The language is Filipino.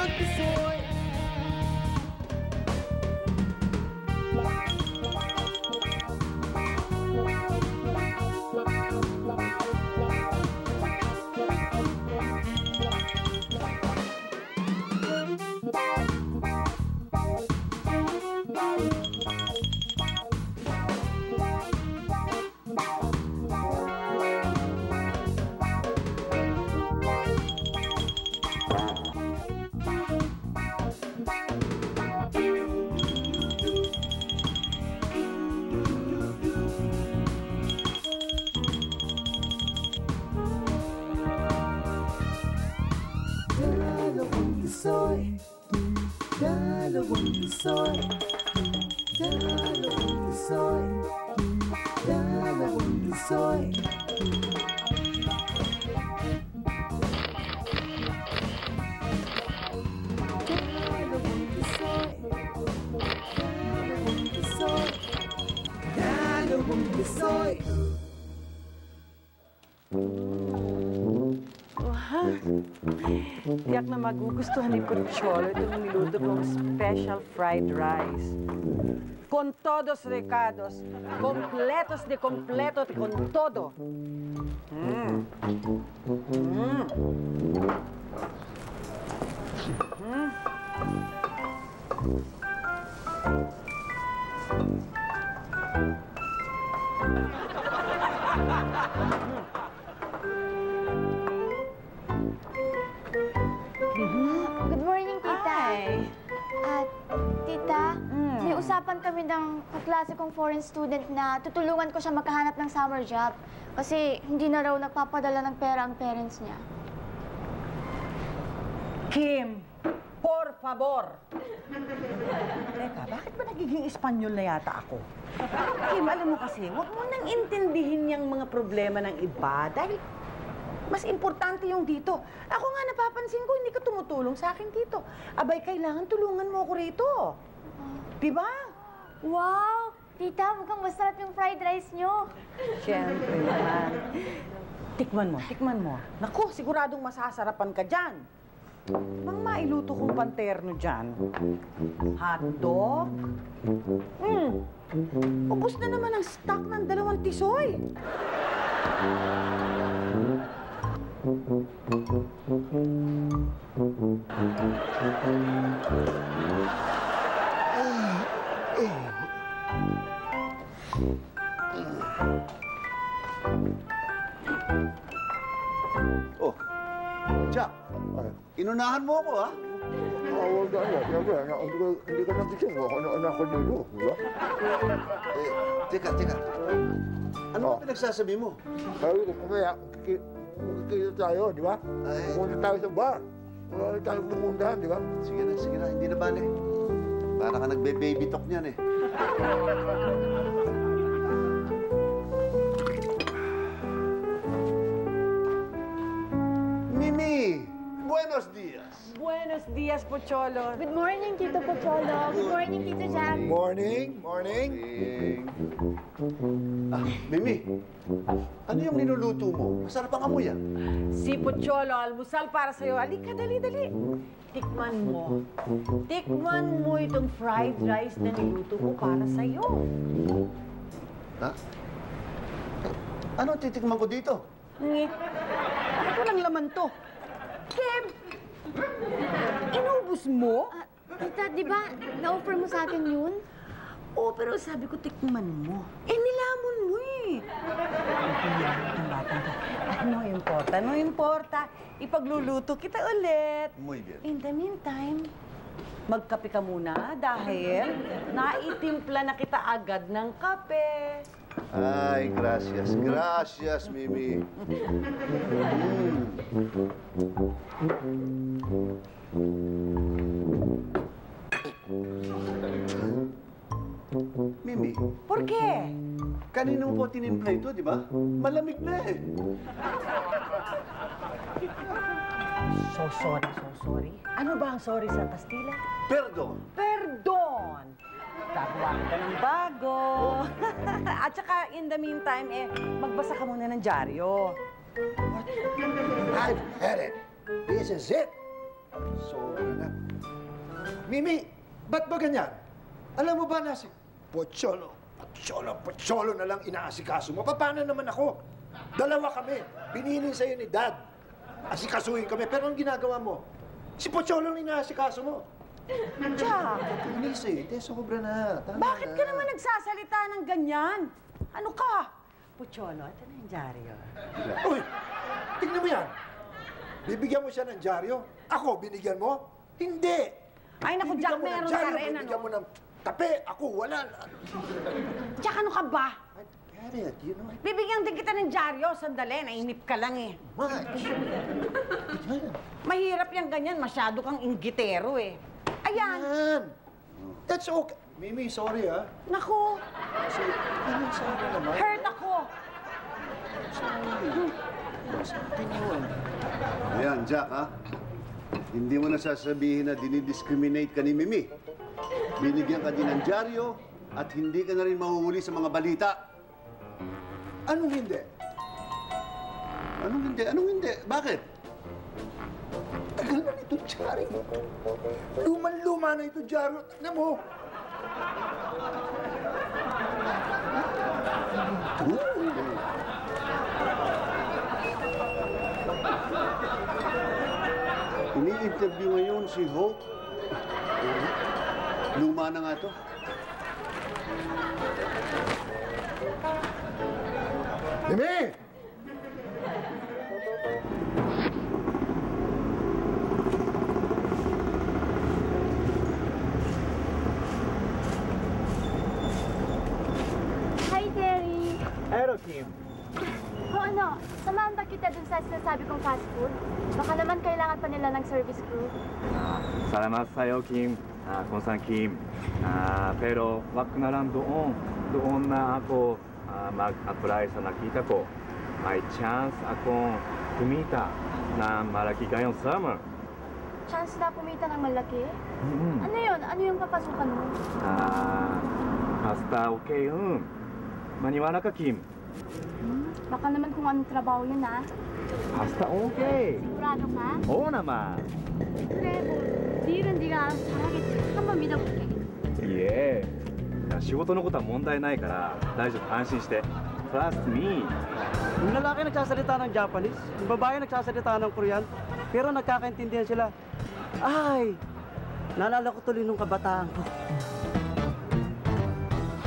Tisoy. Dalawang tisoy, dalawang tisoy, dalawang tisoy. Dalawang tisoy, dalawang tisoy, dalawang tisoy. Tiyak na magugustuhan ni Pocholo itong niluto kong special fried rice. Con todos recados, completos de completo, con todo. Good morning, Tita. Hi. Tita, may usapan kami ng kaklase kong foreign student na tutulungan ko siya magkahanap ng summer job. Kasi hindi na raw nagpapadala ng pera ang parents niya. Kim, por favor. Teka, bakit ba nagiging Espanyol na yata ako? Kim, alam mo kasi, huwag mo nang intindihin yung mga problema ng iba dahil mas importante yung dito. Ako nga napapansin ko, hindi ka tumutulong sa akin dito. Abay, kailangan tulungan mo ako rito. Diba? Wow! Tita, mukhang masarap yung fried rice nyo. Siyempre naman. Tikman mo, tikman mo. Naku, siguradong masasarapan ka dyan. Mang mailuto kong panterno dyan. Hotdog. Ubus na naman ang stock ng 2 tisoy. Oh, Jack, inunahan mo ako, ha? Huwag na, hindi ka nagising mo. Ano ako dito, di ba? Teka. Ano ba pinagsasabi mo? Sabi ko, kumaya, magkikita tayo, di ba? Pumunta tayo sa bar. Wala tayo pumuntahan, di ba? Sige na, hindi na bale. Para ka nagbe-baby talk niyan, eh. Mimi! Buenos dias! Buenos dias, Pocholo. Good morning, Tito Pocholo. Good morning, Tito Jack. Morning. Mimi, ano yung niluluto mo? Masarap ang amoy, ah. Si Pocholo, almusal para sa'yo. Halika, dali. Tikman mo. Tikman mo itong fried rice na niluto ko para sa'yo. Ha? Ano titikman ko dito? Bakit walang laman to? Kim! Inubos mo? Tita, di ba na-offer mo sa akin yun? Oo, pero sabi ko tikman mo. Nilamon mo eh. Ang batang to. Ano importa? Ipagluluto kita ulit. Muy bien. In the meantime, magkape ka muna dahil naitimpla na kita agad ng kape. Ay, gracias, Mimi. Mimi, Por qué? kanino mo po tinimpla ito, di ba? Malamig na eh. So sorry. Ano ba ang sorry sa Kastila? Perdon. Perdon! Tabuan ka ng bago. At saka, in the meantime, magbasa ka muna ng dyaryo. I've had it. This is it. Sobra na. Mimi, ba't ba ganyan? Alam mo ba na si Pocholo na lang inaasikaso mo? Paano naman ako? Dalawa kami. Binilin sa'yo ni Dad. Asikasuhin kami. Pero ang ginagawa mo, si Pocholo ang inaasikaso mo. Jack, Inis eh. Hindi, sobra na. Tama bakit na. ka naman nagsasalita ng ganyan? Ano ka? Pucholo, ito na yung dyaryo. Uy, tignan mo yan. Bibigyan mo siya ng dyaryo. Ako, binigyan mo? Hindi. Ay, naku, Jack, Bibigyan mo ng meron dyaryo, ka rin, bibigyan ano? mo ng tape. Ako, wala. Jack, ano ka ba? I get it, you know. Bibigyan din kita ng dyaryo. Sandali, nainip ka lang eh. Much. Mahirap yung ganyan. Masyado kang inggitero eh. Ayan. Yan. That's okay. Mimi, sorry ah. Naku, Kasi, Mimi, sorry naman. hurt ako. Sorry. Sa akin yun. Ayan, Jack, ha? Hindi mo na sasabihin na dinidiscriminate ka ni Mimi. Binigyan ka din ng dyaryo at hindi ka na rin mahuhuli sa mga balita. Anong hindi? Anong hindi? Anong hindi? Bakit? Tagal na nito, dyaryo. Luman-luma na ito, dyaryo. Tignan mo. Ini-interview ngayon si Hope. Luma na nga to. Mimi! Hi, Terry. Hello, Kim. O ano, samahan ba kita dun sa sinasabi kong fast food? Baka naman kailangan pa nila ng service crew. Salamat sa'yo, Kim. Konsan Kim. Pero wag na lang doon na ako mag-apply sa nakita ko. May chance akong kumita na malaki ngayong summer. Chance na kumita ng malaki? Mm-hmm. Ano yun? Ano yung papasukan mo? Basta okay yun. Maniwala ka, Kim. Baka naman kung anong trabaho yun, ha? Basta okay. Sigurado ka? Oo naman. 그래, 뭐 일은 네가 잘하겠지. 한번 믿어볼게. Yeah. 仕事のことは問題ないから大丈夫、安心して。Trust me. Yung lalaki nagsasalita ng Japanese, yung babae nagsasalita ng Korean, pero nagkakaintindihan sila. Ay, naalala ko tuloy nung kabataan ko.